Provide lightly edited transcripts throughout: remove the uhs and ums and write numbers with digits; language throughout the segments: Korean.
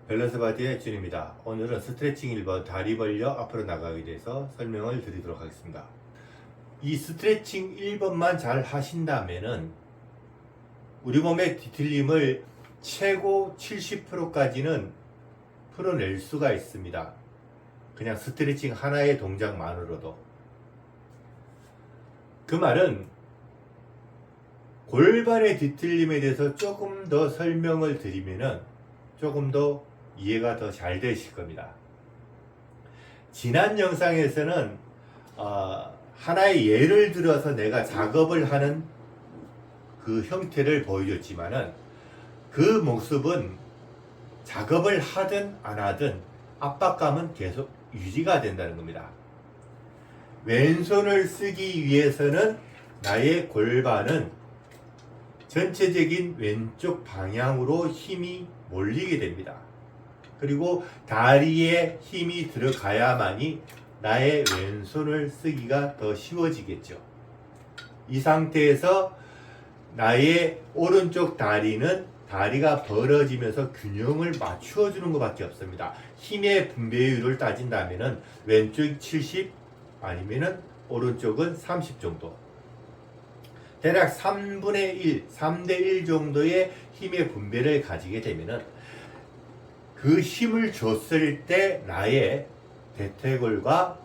밸런스 바디의 준입니다. 오늘은 스트레칭 1번 다리 벌려 앞으로 나가기 대해서 설명을 드리도록 하겠습니다. 이 스트레칭 1번만 잘 하신다면은 우리 몸의 뒤틀림을 최고 70%까지는 풀어낼 수가 있습니다. 그냥 스트레칭 하나의 동작만으로도. 그 말은 골반의 뒤틀림에 대해서 조금 더 설명을 드리면은 조금 더 이해가 더 잘 되실 겁니다. 지난 영상에서는 하나의 예를 들어서 내가 작업을 하는 그 형태를 보여줬지만은 그 모습은 작업을 하든 안 하든 압박감은 계속 유지가 된다는 겁니다. 왼손을 쓰기 위해서는 나의 골반은 전체적인 왼쪽 방향으로 힘이 몰리게 됩니다. 그리고 다리에 힘이 들어가야만이 나의 왼손을 쓰기가 더 쉬워지겠죠. 이 상태에서 나의 오른쪽 다리가 벌어지면서 균형을 맞추어 주는 것밖에 없습니다. 힘의 분배율을 따진다면 왼쪽 70 아니면 오른쪽은 30 정도. 대략 3분의 1, 3대 1 정도의 힘의 분배를 가지게 되면은 그 힘을 줬을 때 나의 대퇴골과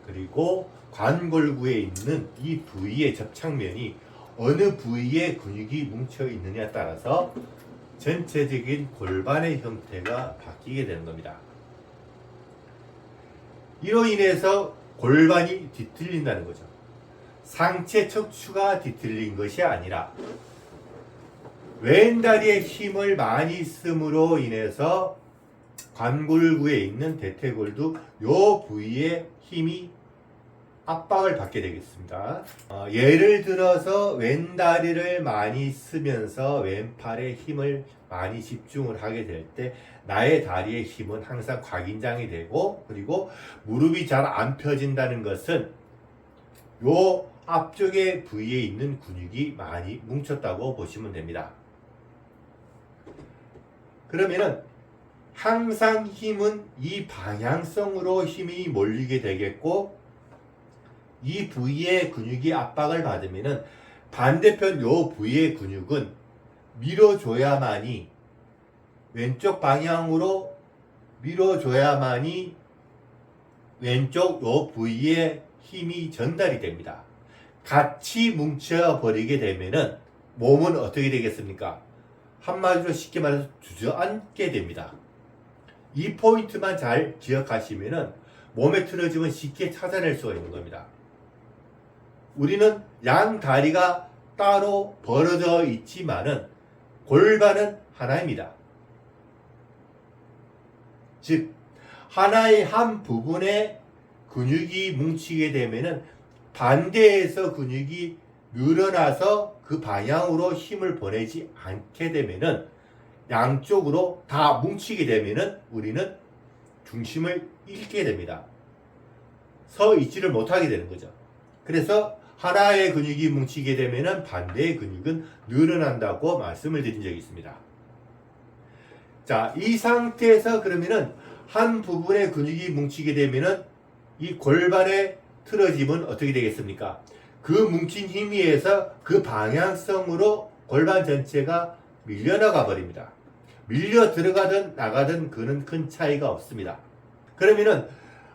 그리고 관골구에 있는 이 부위의 접착면이 어느 부위에 근육이 뭉쳐 있느냐에 따라서 전체적인 골반의 형태가 바뀌게 되는 겁니다. 이로 인해서 골반이 뒤틀린다는 거죠. 상체 척추가 뒤틀린 것이 아니라 왼다리에 힘을 많이 쓰므로 인해서 관골구에 있는 대퇴골도 이 부위에 힘이 압박을 받게 되겠습니다. 예를 들어서 왼다리를 많이 쓰면서 왼팔에 힘을 많이 집중을 하게 될 때 나의 다리의 힘은 항상 곽인장이 되고, 그리고 무릎이 잘 안 펴진다는 것은 요 앞쪽의 부위에 있는 근육이 많이 뭉쳤다고 보시면 됩니다. 그러면은 항상 힘은 이 방향성으로 힘이 몰리게 되겠고, 이 부위의 근육이 압박을 받으면은 반대편 요 부위의 근육은 밀어줘야만이, 왼쪽 방향으로 밀어줘야만이 왼쪽 요 부위에 힘이 전달이 됩니다. 같이 뭉쳐버리게 되면은 몸은 어떻게 되겠습니까? 한마디로 쉽게 말해서 주저앉게 됩니다. 이 포인트만 잘 기억하시면은 몸에 틀어지면 쉽게 찾아낼 수가 있는 겁니다. 우리는 양 다리가 따로 벌어져 있지만은 골반은 하나입니다. 즉, 하나의 한 부분에 근육이 뭉치게 되면은 반대에서 근육이 늘어나서 그 방향으로 힘을 보내지 않게 되면은 양쪽으로 다 뭉치게 되면은 우리는 중심을 잃게 됩니다. 서 있지를 못하게 되는 거죠. 그래서 하나의 근육이 뭉치게 되면은 반대의 근육은 늘어난다고 말씀을 드린 적이 있습니다. 자, 이 상태에서 그러면은 한 부분의 근육이 뭉치게 되면은 이 골반의 틀어짐은 어떻게 되겠습니까? 그 뭉친 힘에 의해서 그 방향성으로 골반 전체가 밀려나가 버립니다. 밀려 들어가든 나가든 그는 큰 차이가 없습니다. 그러면은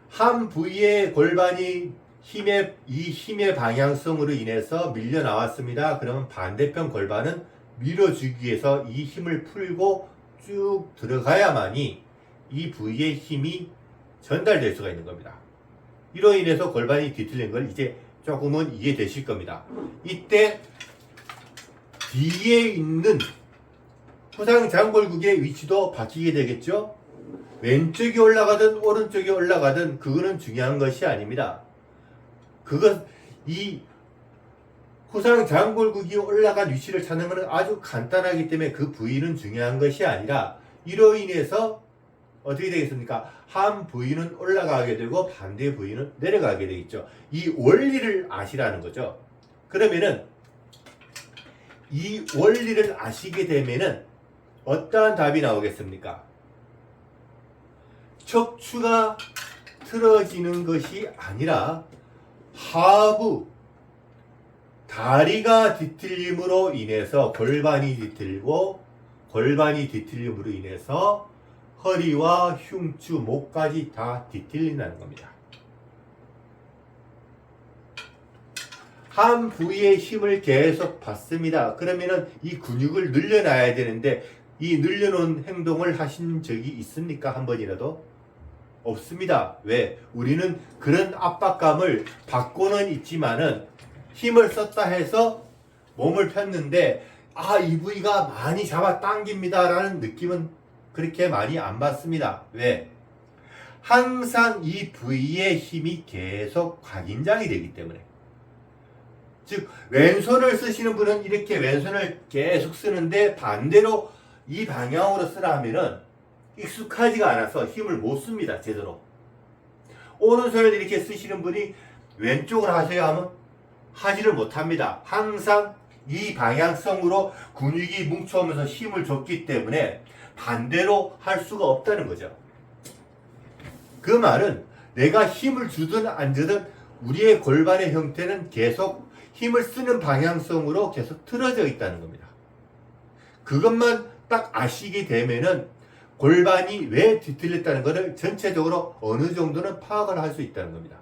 한 부위의 골반이 이 힘의 방향성으로 인해서 밀려 나왔습니다. 그러면 반대편 골반은 밀어주기 위해서 이 힘을 풀고 쭉 들어가야만이 이 부위의 힘이 전달될 수가 있는 겁니다. 이로 인해서 골반이 뒤틀린 걸 이제 조금은 이해되실 겁니다. 이때 뒤에 있는 후상장골국의 위치도 바뀌게 되겠죠. 왼쪽이 올라가든 오른쪽이 올라가든 그거는 중요한 것이 아닙니다. 이 후상장골국이 올라간 위치를 찾는 것은 아주 간단하기 때문에 그 부위는 중요한 것이 아니라, 이로 인해서 어떻게 되겠습니까? 한 부위는 올라가게 되고 반대 부위는 내려가게 되겠죠. 이 원리를 아시라는 거죠. 그러면은 이 원리를 아시게 되면은 어떠한 답이 나오겠습니까? 척추가 틀어지는 것이 아니라 하부 다리가 뒤틀림으로 인해서 골반이 뒤틀리고 골반이 뒤틀림으로 인해서 허리와 흉추, 목까지 다 뒤틀린다는 겁니다. 한 부위의 힘을 계속 받습니다. 그러면은 이 근육을 늘려놔야 되는데 이 늘려놓은 행동을 하신 적이 있습니까? 한 번이라도? 없습니다. 왜? 우리는 그런 압박감을 받고는 있지만은 힘을 썼다 해서 몸을 폈는데 이 부위가 많이 잡아 당깁니다 라는 느낌은 그렇게 많이 안 받습니다. 왜? 항상 이 부위의 힘이 계속 각인장이 되기 때문에. 즉 왼손을 쓰시는 분은 이렇게 왼손을 계속 쓰는데 반대로 이 방향으로 쓰라 하면은 익숙하지가 않아서 힘을 못 씁니다. 제대로. 오른손을 이렇게 쓰시는 분이 왼쪽으로 하세요 하면 하지를 못합니다. 항상 이 방향성으로 근육이 뭉쳐오면서 힘을 줬기 때문에 반대로 할 수가 없다는 거죠. 그 말은 내가 힘을 주든 안 주든 우리의 골반의 형태는 계속 힘을 쓰는 방향성으로 계속 틀어져 있다는 겁니다. 그것만 딱 아시게 되면은 골반이 왜 뒤틀렸다는 것을 전체적으로 어느 정도는 파악을 할 수 있다는 겁니다.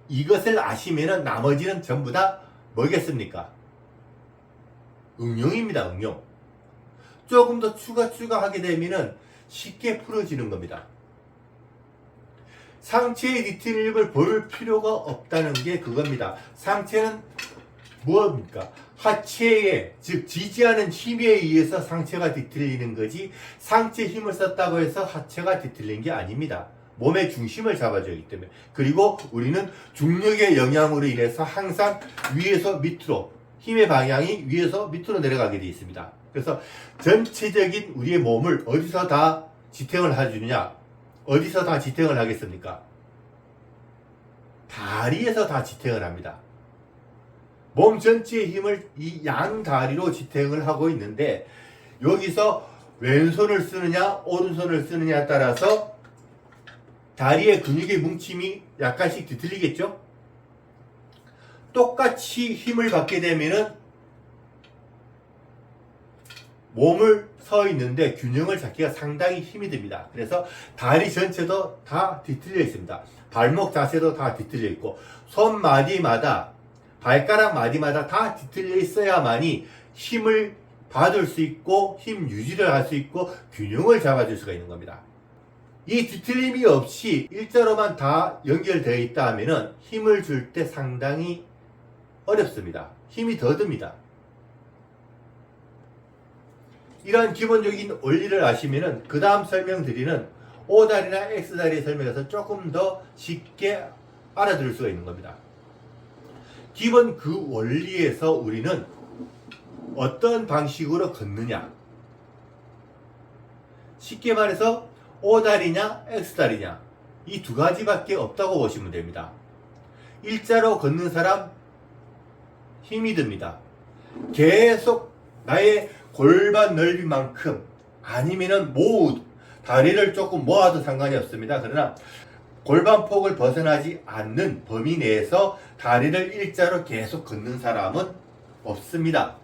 이것을 아시면은 나머지는 전부 다 뭐겠습니까? 응용입니다. 응용. 조금 더 추가하게 되면은 쉽게 풀어지는 겁니다. 상체의 뒤틀림을 볼 필요가 없다는 게 그겁니다. 상체는 무엇입니까? 하체에, 즉 지지하는 힘에 의해서 상체가 뒤틀리는 거지 상체 힘을 썼다고 해서 하체가 뒤틀린 게 아닙니다. 몸의 중심을 잡아주기 때문에. 그리고 우리는 중력의 영향으로 인해서 항상 위에서 밑으로, 힘의 방향이 위에서 밑으로 내려가게 되어 있습니다. 그래서 전체적인 우리의 몸을 어디서 다 지탱을 해주느냐? 어디서 다 지탱을 하겠습니까? 다리에서 다 지탱을 합니다. 몸 전체의 힘을 이 양 다리로 지탱을 하고 있는데 여기서 왼손을 쓰느냐 오른손을 쓰느냐에 따라서 다리의 근육의 뭉침이 약간씩 뒤틀리겠죠? 똑같이 힘을 받게 되면은 몸을 서 있는데 균형을 잡기가 상당히 힘이 듭니다. 그래서 다리 전체도 다 뒤틀려 있습니다. 발목 자세도 다 뒤틀려 있고 손 마디마다 발가락 마디마다 다 뒤틀려 있어야만이 힘을 받을 수 있고 힘 유지를 할 수 있고 균형을 잡아줄 수가 있는 겁니다. 이 뒤틀림이 없이 일자로만 다 연결되어 있다 하면은 힘을 줄 때 상당히 어렵습니다. 힘이 더 듭니다. 이러한 기본적인 원리를 아시면은 그 다음 설명드리는 O다리나 X다리 설명에서 조금 더 쉽게 알아들을 수가 있는 겁니다. 기본 그 원리에서 우리는 어떤 방식으로 걷느냐, 쉽게 말해서 O다리냐 X다리냐 이 두 가지밖에 없다고 보시면 됩니다. 일자로 걷는 사람 힘이 듭니다. 계속 나의 골반 넓이만큼 아니면은 모두 다리를 조금 모아도 상관이 없습니다. 그러나 골반폭을 벗어나지 않는 범위 내에서 다리를 일자로 계속 걷는 사람은 없습니다.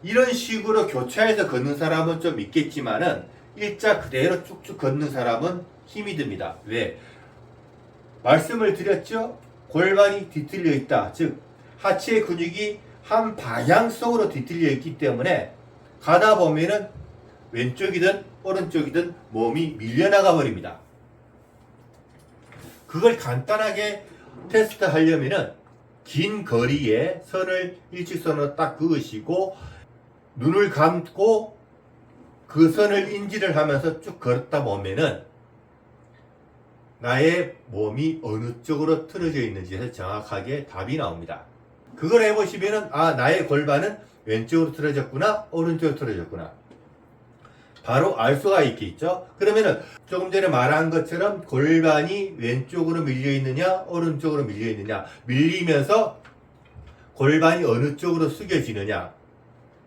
이런 식으로 교차해서 걷는 사람은 좀 있겠지만은 일자 그대로 쭉쭉 걷는 사람은 힘이 듭니다. 왜? 말씀을 드렸죠? 골반이 뒤틀려 있다. 즉 하체 근육이 한 방향성으로 뒤틀려 있기 때문에 가다 보면은 왼쪽이든 오른쪽이든 몸이 밀려나가 버립니다. 그걸 간단하게 테스트 하려면은 긴 거리에 선을 일직선으로 딱 그으시고 눈을 감고 그 선을 인지를 하면서 쭉 걸었다 보면은 나의 몸이 어느 쪽으로 틀어져 있는지에서 정확하게 답이 나옵니다. 그걸 해보시면은 나의 골반은 왼쪽으로 틀어졌구나 오른쪽으로 틀어졌구나 바로 알 수가 있겠죠. 그러면은 조금 전에 말한 것처럼 골반이 왼쪽으로 밀려 있느냐 오른쪽으로 밀려 있느냐 밀리면서 골반이 어느 쪽으로 숙여지느냐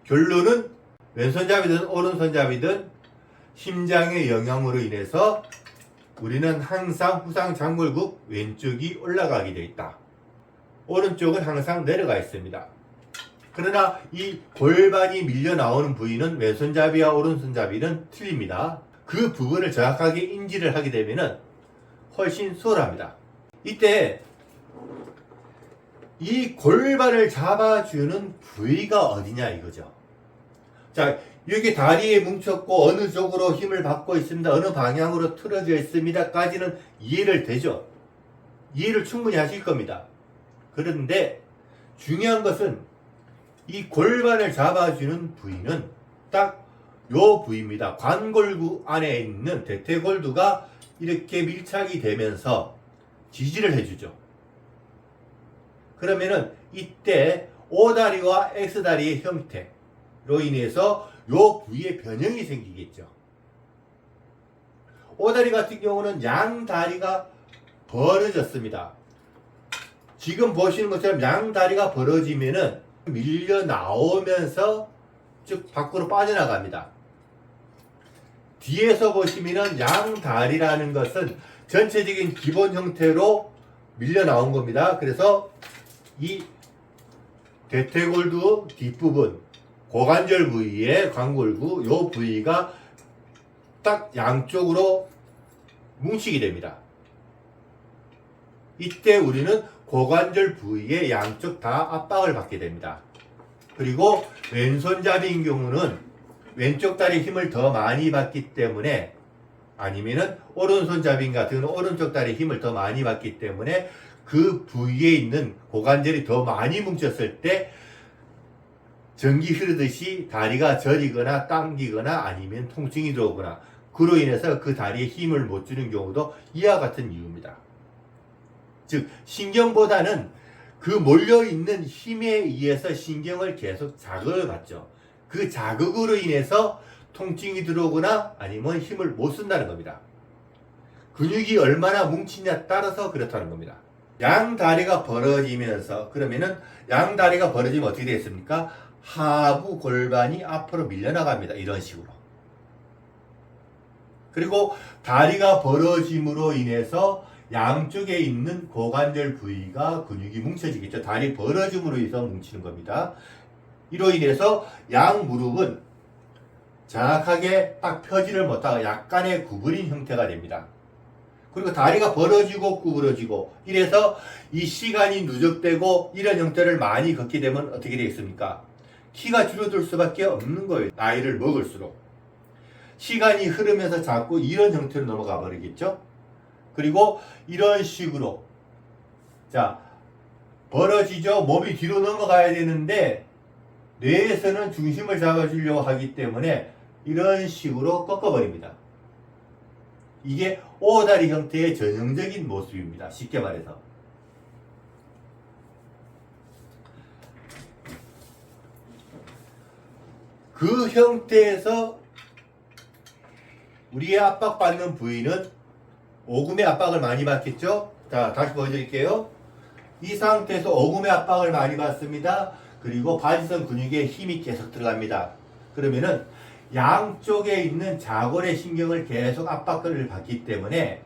결론은 왼손잡이든 오른손잡이든 심장의 영향으로 인해서 우리는 항상 후상장골국 왼쪽이 올라가게 되어 있다. 오른쪽은 항상 내려가 있습니다. 그러나 이 골반이 밀려 나오는 부위는 왼손잡이와 오른손잡이는 틀립니다. 그 부분을 정확하게 인지를 하게 되면 훨씬 수월합니다. 이때 이 골반을 잡아주는 부위가 어디냐 이거죠. 자, 여기 다리에 뭉쳤고 어느 쪽으로 힘을 받고 있습니다. 어느 방향으로 틀어져 있습니다. 까지는 이해를 되죠. 이해를 충분히 하실 겁니다. 그런데 중요한 것은 이 골반을 잡아주는 부위는 딱 요 부위입니다. 관골구 안에 있는 대퇴골두가 이렇게 밀착이 되면서 지지를 해주죠. 그러면은 이때 O다리와 X다리의 형태로 인해서 요 부위에 변형이 생기겠죠. O다리 같은 경우는 양 다리가 벌어졌습니다. 지금 보시는 것처럼 양 다리가 벌어지면은 밀려 나오면서 쭉 밖으로 빠져나갑니다. 뒤에서 보시면은 양 다리라는 것은 전체적인 기본 형태로 밀려 나온 겁니다. 그래서 이 대퇴골두 뒷부분 고관절 부위의 관골구 요 부위가 딱 양쪽으로 뭉치게 됩니다. 이때 우리는 고관절 부위의 양쪽 다 압박을 받게 됩니다. 그리고 왼손잡이인 경우는 왼쪽 다리에 힘을 더 많이 받기 때문에 아니면은 오른손잡이인 같은 경우는 오른쪽 다리에 힘을 더 많이 받기 때문에 그 부위에 있는 고관절이 더 많이 뭉쳤을 때 전기 흐르듯이 다리가 저리거나 당기거나 아니면 통증이 들어오거나 그로 인해서 그 다리에 힘을 못 주는 경우도 이와 같은 이유입니다. 즉 신경보다는 그 몰려있는 힘에 의해서 신경을 계속 자극을 받죠. 그 자극으로 인해서 통증이 들어오거나 아니면 힘을 못 쓴다는 겁니다. 근육이 얼마나 뭉치냐에 따라서 그렇다는 겁니다. 양 다리가 벌어지면서 그러면은 양 다리가 벌어지면 어떻게 되겠습니까? 하부 골반이 앞으로 밀려나갑니다. 이런 식으로. 그리고 다리가 벌어짐으로 인해서 양쪽에 있는 고관절 부위가 근육이 뭉쳐지겠죠. 다리 벌어짐으로 인해서 뭉치는 겁니다. 이로 인해서 양 무릎은 정확하게 딱 펴지를 못하고 약간의 구부린 형태가 됩니다. 그리고 다리가 벌어지고 구부러지고 이래서 이 시간이 누적되고 이런 형태를 많이 걷게 되면 어떻게 되겠습니까? 키가 줄어들 수밖에 없는 거예요. 나이를 먹을수록. 시간이 흐르면서 자꾸 이런 형태로 넘어가 버리겠죠? 그리고 이런 식으로 자 벌어지죠. 몸이 뒤로 넘어가야 되는데 뇌에서는 중심을 잡아주려고 하기 때문에 이런 식으로 꺾어버립니다. 이게 오다리 형태의 전형적인 모습입니다. 쉽게 말해서. 그 형태에서 우리의 압박받는 부위는 오금의 압박을 많이 받겠죠? 자, 다시 보여드릴게요. 이 상태에서 오금의 압박을 많이 받습니다. 그리고 바지선 근육에 힘이 계속 들어갑니다. 그러면은 양쪽에 있는 좌골의 신경을 계속 압박을 받기 때문에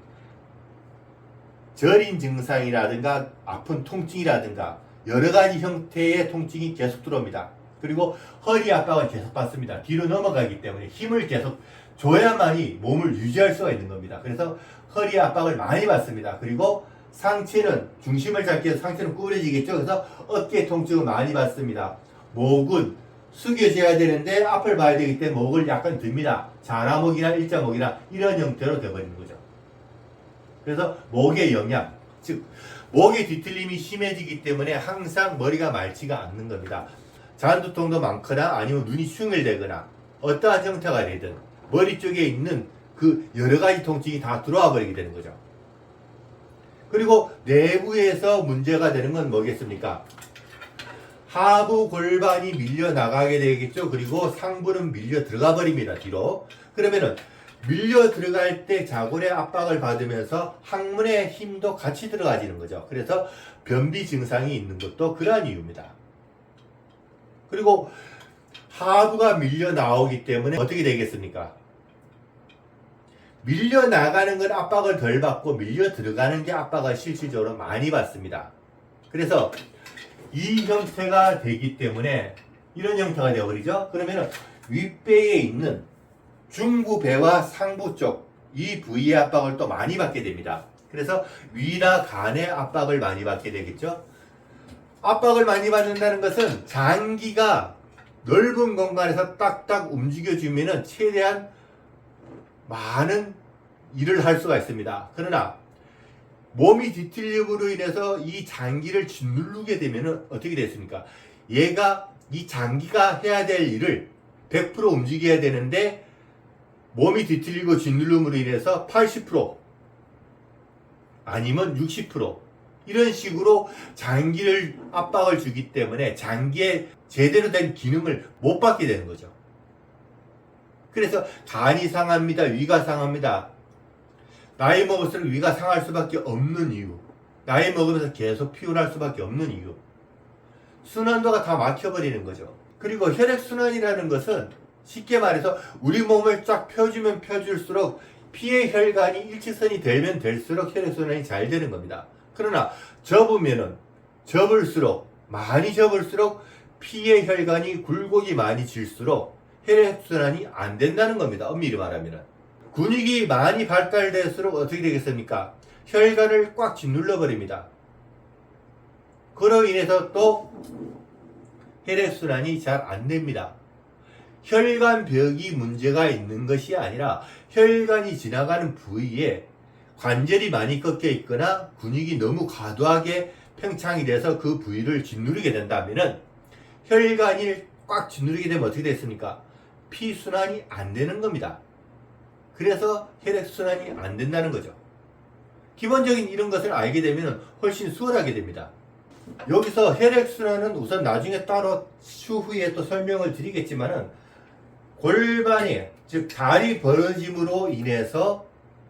저린 증상이라든가 아픈 통증이라든가 여러 가지 형태의 통증이 계속 들어옵니다. 그리고 허리 압박을 계속 받습니다. 뒤로 넘어가기 때문에 힘을 계속 줘야만이 몸을 유지할 수가 있는 겁니다. 그래서 허리 압박을 많이 받습니다. 그리고 상체는 중심을 잡기 위해서 상체는 구부러지겠죠. 그래서 어깨 통증을 많이 받습니다. 목은 숙여져야 되는데 앞을 봐야 되기 때문에 목을 약간 듭니다. 자라목이나 일자목이나 이런 형태로 되어버리는 거죠. 그래서 목의 영양, 즉 목의 뒤틀림이 심해지기 때문에 항상 머리가 맑지가 않는 겁니다. 잔두통도 많거나 아니면 눈이 충혈되거나 어떠한 형태가 되든 머리 쪽에 있는 그 여러 가지 통증이 다 들어와 버리게 되는 거죠. 그리고 내부에서 문제가 되는 건 뭐겠습니까? 하부 골반이 밀려 나가게 되겠죠. 그리고 상부는 밀려 들어가 버립니다. 뒤로. 그러면은 밀려 들어갈 때 좌골의 압박을 받으면서 항문의 힘도 같이 들어가지는 거죠. 그래서 변비 증상이 있는 것도 그러한 이유입니다. 그리고 하부가 밀려 나오기 때문에 어떻게 되겠습니까? 밀려 나가는 건 압박을 덜 받고 밀려 들어가는 게 압박을 실질적으로 많이 받습니다. 그래서 이 형태가 되기 때문에 이런 형태가 되어버리죠. 그러면 윗배에 있는 중부배와 상부 쪽 이 부위의 압박을 또 많이 받게 됩니다. 그래서 위나 간의 압박을 많이 받게 되겠죠. 압박을 많이 받는다는 것은 장기가 넓은 공간에서 딱딱 움직여주면 최대한 많은 일을 할 수가 있습니다. 그러나 몸이 뒤틀림으로 인해서 이 장기를 짓누르게 되면 어떻게 됐습니까? 얘가 이 장기가 해야 될 일을 100% 움직여야 되는데 몸이 뒤틀리고 짓누름으로 인해서 80% 아니면 60% 이런 식으로 장기를 압박을 주기 때문에 장기에 제대로 된 기능을 못 받게 되는 거죠. 그래서 간이 상합니다. 위가 상합니다. 나이 먹을수록 위가 상할 수밖에 없는 이유, 나이 먹으면서 계속 피곤할 수밖에 없는 이유, 순환도가 다 막혀버리는 거죠. 그리고 혈액순환이라는 것은 쉽게 말해서 우리 몸을 쫙 펴주면 펴줄수록 피의 혈관이 일직선이 되면 될수록 혈액순환이 잘 되는 겁니다. 그러나 접을수록 많이 접을수록 피의 혈관이 굴곡이 많이 질수록 혈액순환이 안 된다는 겁니다. 엄밀히 말하면 근육이 많이 발달될수록 어떻게 되겠습니까? 혈관을 꽉 짓눌러 버립니다. 그로 인해서 또 혈액순환이 잘 안 됩니다. 혈관벽이 문제가 있는 것이 아니라 혈관이 지나가는 부위에 관절이 많이 꺾여 있거나 근육이 너무 과도하게 팽창이 돼서 그 부위를 짓누르게 된다면 혈관이 꽉 짓누르게 되면 어떻게 됐습니까? 피순환이 안 되는 겁니다. 그래서 혈액순환이 안 된다는 거죠. 기본적인 이런 것을 알게 되면 훨씬 수월하게 됩니다. 여기서 혈액순환은 우선 나중에 따로 추후에 또 설명을 드리겠지만은 골반이 즉 다리 벌어짐으로 인해서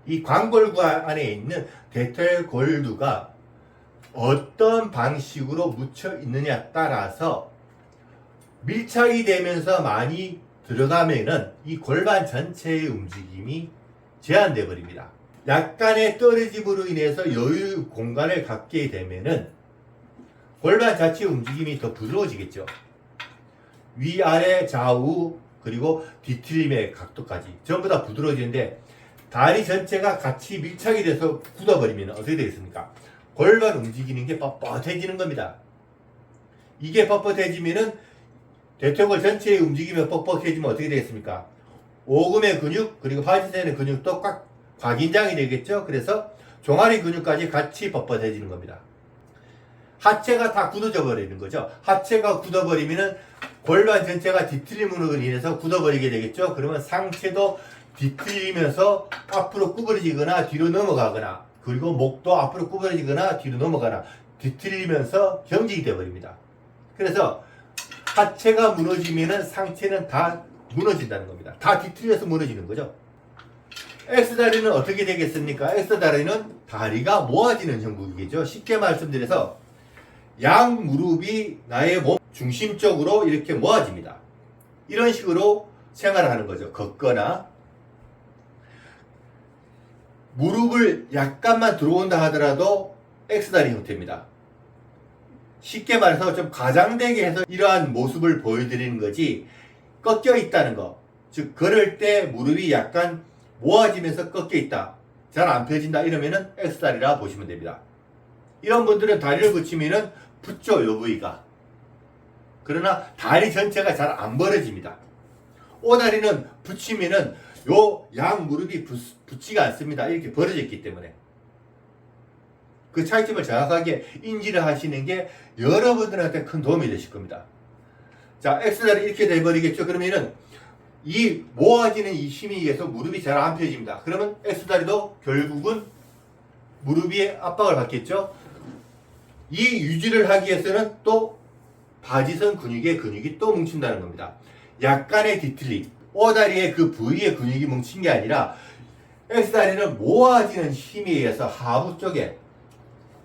이 관골구 안에 있는 대퇴골두가 어떤 방식으로 묻혀 있느냐에 따라서 밀착이 되면서 많이 들어가면은 이 골반 전체의 움직임이 제한되어 버립니다. 약간의 떨어짐으로 인해서 여유 공간을 갖게 되면은 골반 자체의 움직임이 더 부드러워지겠죠. 위아래 좌우 그리고 뒤틀림의 각도까지 전부 다 부드러워지는데 다리 전체가 같이 밀착이 돼서 굳어버리면 어떻게 되겠습니까? 골반 움직이는 게 뻣뻣해지는 겁니다. 이게 뻣뻣해지면은 대퇴골 전체의 움직임이 뻣뻣해지면 어떻게 되겠습니까? 오금의 근육 그리고 바지선의 근육도 꽉 과긴장이 되겠죠. 그래서 종아리 근육까지 같이 뻣뻣해지는 겁니다. 하체가 다 굳어져 버리는 거죠. 하체가 굳어버리면은 골반 전체가 뒤틀림으로 인해서 굳어버리게 되겠죠. 그러면 상체도 뒤틀리면서 앞으로 구부러지거나 뒤로 넘어가거나 그리고 목도 앞으로 구부러지거나 뒤로 넘어가나 뒤틀리면서 경직이 되어버립니다. 그래서 하체가 무너지면은 상체는 다 무너진다는 겁니다. 다 뒤틀려서 무너지는 거죠. X다리는 어떻게 되겠습니까? X다리는 다리가 모아지는 형국이겠죠. 쉽게 말씀드려서 양 무릎이 나의 몸 중심 쪽으로 이렇게 모아집니다. 이런 식으로 생활하는 거죠. 걷거나 무릎을 약간만 들어온다 하더라도 X다리 형태입니다. 쉽게 말해서 좀 과장되게 해서 이러한 모습을 보여드리는 거지 꺾여 있다는 거. 즉 걸을 때 무릎이 약간 모아지면서 꺾여 있다. 잘 안 펴진다 이러면은 X다리라 보시면 됩니다. 이런 분들은 다리를 붙이면은 붙죠, 요 부위가. 그러나 다리 전체가 잘 안 벌어집니다. 오다리는 붙이면은 요 양 무릎이 붙지가 않습니다. 이렇게 벌어져 있기 때문에. 그 차이점을 정확하게 인지를 하시는 게 여러분들한테 큰 도움이 되실 겁니다. 자, X다리 이렇게 돼버리겠죠. 그러면은 이 모아지는 이 힘에 의해서 무릎이 잘 안 펴집니다. 그러면 X다리도 결국은 무릎이 압박을 받겠죠. 이 유지를 하기 위해서는 또 바지선 근육이 또 뭉친다는 겁니다. 약간의 뒤틀림, O다리의 그 부위의 근육이 뭉친 게 아니라 X다리는 모아지는 힘에 의해서 하부 쪽에,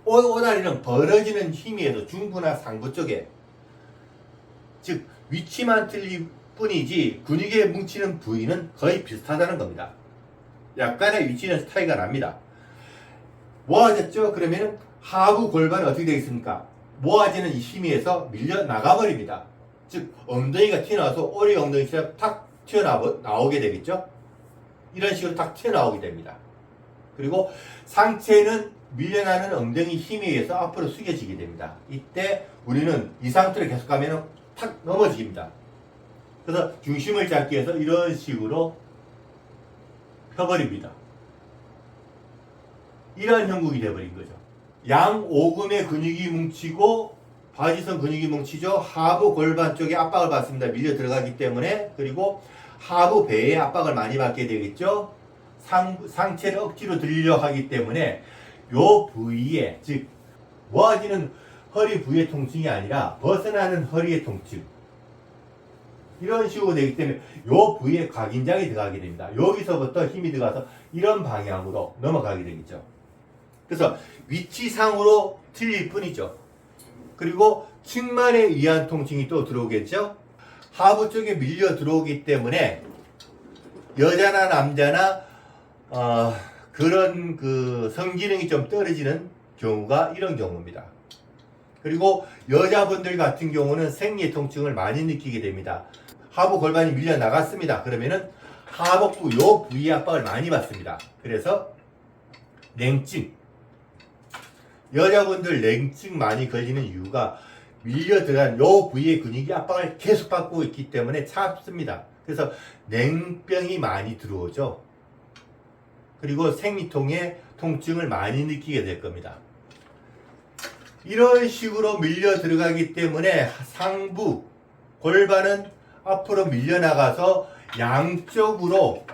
O다리는 벌어지는 힘에 의해서 중부나 상부 쪽에, 즉 위치만 틀릴 뿐이지 근육에 뭉치는 부위는 거의 비슷하다는 겁니다. 약간의 위치는 차이가 납니다. 모아졌죠? 그러면 하부 골반은 어떻게 되겠습니까? 모아지는 이 힘에서 밀려 나가버립니다. 즉 엉덩이가 튀어나와서 오리 엉덩이처럼 탁 튀어나오게 되겠죠? 이런 식으로 탁 튀어나오게 됩니다. 그리고 상체는 밀려나는 엉덩이 힘에 의해서 앞으로 숙여지게 됩니다. 이때 우리는 이 상태로 계속 가면 탁 넘어집니다. 그래서 중심을 잡기 위해서 이런 식으로 펴버립니다. 이러한 형국이 되어버린 거죠. 양 오금의 근육이 뭉치고 바지선 근육이 뭉치죠. 하부 골반 쪽에 압박을 받습니다. 밀려 들어가기 때문에. 그리고 하부 배에 압박을 많이 받게 되겠죠. 상체를 억지로 들려 하기 때문에 요 부위에, 즉 모아지는 허리 부위의 통증이 아니라 벗어나는 허리의 통증, 이런 식으로 되기 때문에 요 부위에 각인장이 들어가게 됩니다. 여기서부터 힘이 들어가서 이런 방향으로 넘어가게 되겠죠. 그래서 위치상으로 틀릴 뿐이죠. 그리고 측만에 의한 통증이 또 들어오겠죠. 하부 쪽에 밀려 들어오기 때문에 여자나 남자나 그런 그 성기능이 좀 떨어지는 경우가 이런 경우입니다. 그리고 여자분들 같은 경우는 생리 통증을 많이 느끼게 됩니다. 하부 골반이 밀려 나갔습니다. 그러면은 하복부 요 부위 압박을 많이 받습니다. 그래서 냉증, 여자분들 냉증 많이 걸리는 이유가 밀려 들어간 요 부위의 근육이 압박을 계속 받고 있기 때문에 차갑습니다. 그래서 냉병이 많이 들어오죠. 그리고 생리통에 통증을 많이 느끼게 될 겁니다. 이런 식으로 밀려 들어가기 때문에 상부 골반은 앞으로 밀려나가서 양쪽으로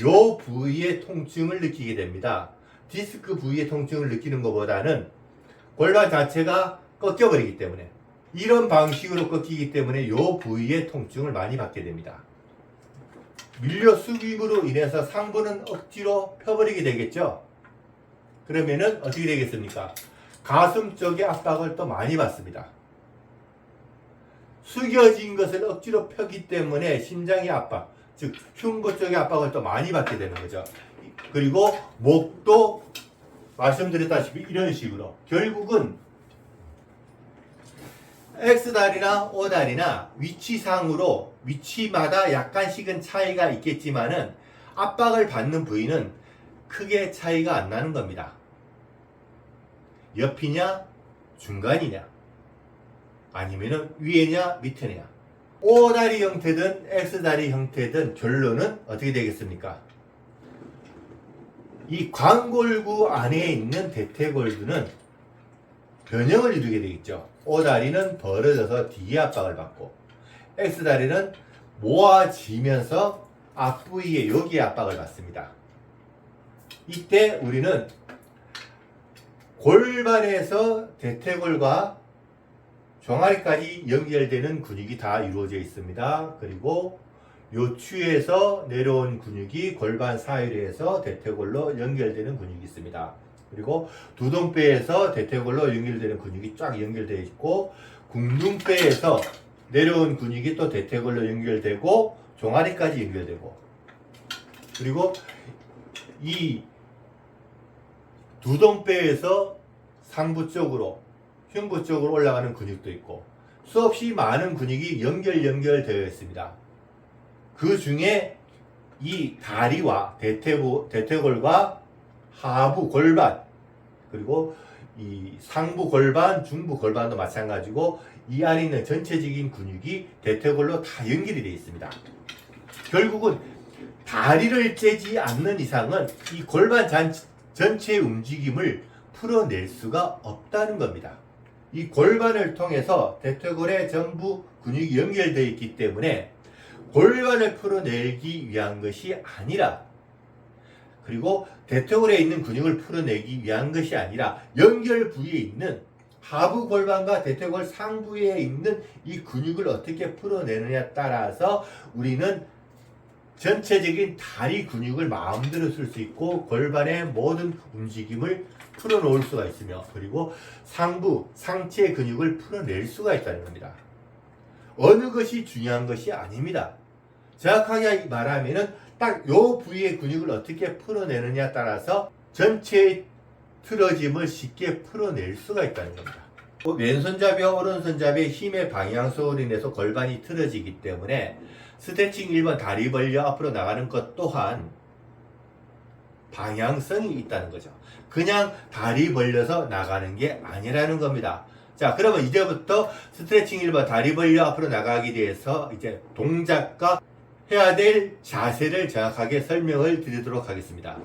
요 부위의 통증을 느끼게 됩니다. 디스크 부위의 통증을 느끼는 것보다는 골반 자체가 꺾여버리기 때문에, 이런 방식으로 꺾이기 때문에 요 부위의 통증을 많이 받게 됩니다. 밀려 숙임으로 인해서 상부는 억지로 펴버리게 되겠죠. 그러면은 어떻게 되겠습니까? 가슴 쪽에 압박을 또 많이 받습니다. 숙여진 것을 억지로 펴기 때문에 심장의 압박, 즉 흉부 쪽의 압박을 또 많이 받게 되는 거죠. 그리고 목도 말씀드렸다시피 이런 식으로 결국은 X다리나 O다리나 위치상으로 위치마다 약간씩은 차이가 있겠지만은 압박을 받는 부위는 크게 차이가 안 나는 겁니다. 옆이냐 중간이냐 아니면은 위에냐 밑에냐. O다리 형태든 X다리 형태든 결론은 어떻게 되겠습니까? 이 광골구 안에 있는 대퇴골두는 변형을 이루게 되겠죠. O다리는 벌어져서 뒤에 압박을 받고 X다리는 모아지면서 앞부위에 여기에 압박을 받습니다. 이때 우리는 골반에서 대퇴골과 종아리까지 연결되는 근육이 다 이루어져 있습니다. 그리고 요추에서 내려온 근육이 골반 사이로에서 대퇴골로 연결되는 근육이 있습니다. 그리고 두동뼈에서 대퇴골로 연결되는 근육이 쫙 연결되어 있고, 궁둥뼈에서 내려온 근육이 또 대퇴골로 연결되고 종아리까지 연결되고, 그리고 이 두동뼈에서 상부 쪽으로 흉부 쪽으로 올라가는 근육도 있고 수없이 많은 근육이 연결되어 있습니다. 그 중에 이 다리와 대퇴골과 하부 골반, 그리고 이 상부 골반, 중부 골반도 마찬가지고 이 안에 있는 전체적인 근육이 대퇴골로 다 연결이 되어 있습니다. 결국은 다리를 째지 않는 이상은 이 골반 전체의 움직임을 풀어낼 수가 없다는 겁니다. 이 골반을 통해서 대퇴골에 전부 근육이 연결되어 있기 때문에 골반을 풀어내기 위한 것이 아니라, 그리고 대퇴골에 있는 근육을 풀어내기 위한 것이 아니라 연결 부위에 있는 하부 골반과 대퇴골 상부에 있는 이 근육을 어떻게 풀어내느냐에 따라서 우리는 전체적인 다리 근육을 마음대로 쓸 수 있고 골반의 모든 움직임을 풀어놓을 수가 있으며, 그리고 상부, 상체 근육을 풀어낼 수가 있다는 겁니다. 어느 것이 중요한 것이 아닙니다. 정확하게 말하면은 딱 요 부위의 근육을 어떻게 풀어내느냐에 따라서 전체의 틀어짐을 쉽게 풀어낼 수가 있다는 겁니다. 왼손잡이와 오른손잡이의 힘의 방향성으로 인해서 골반이 틀어지기 때문에 스트레칭 1번 다리 벌려 앞으로 나가는 것 또한 방향성이 있다는 거죠. 그냥 다리 벌려서 나가는 게 아니라는 겁니다. 자, 그러면 이제부터 스트레칭 1번 다리 벌려 앞으로 나가기 위해서 이제 동작과 해야 될 자세를 정확하게 설명을 드리도록 하겠습니다.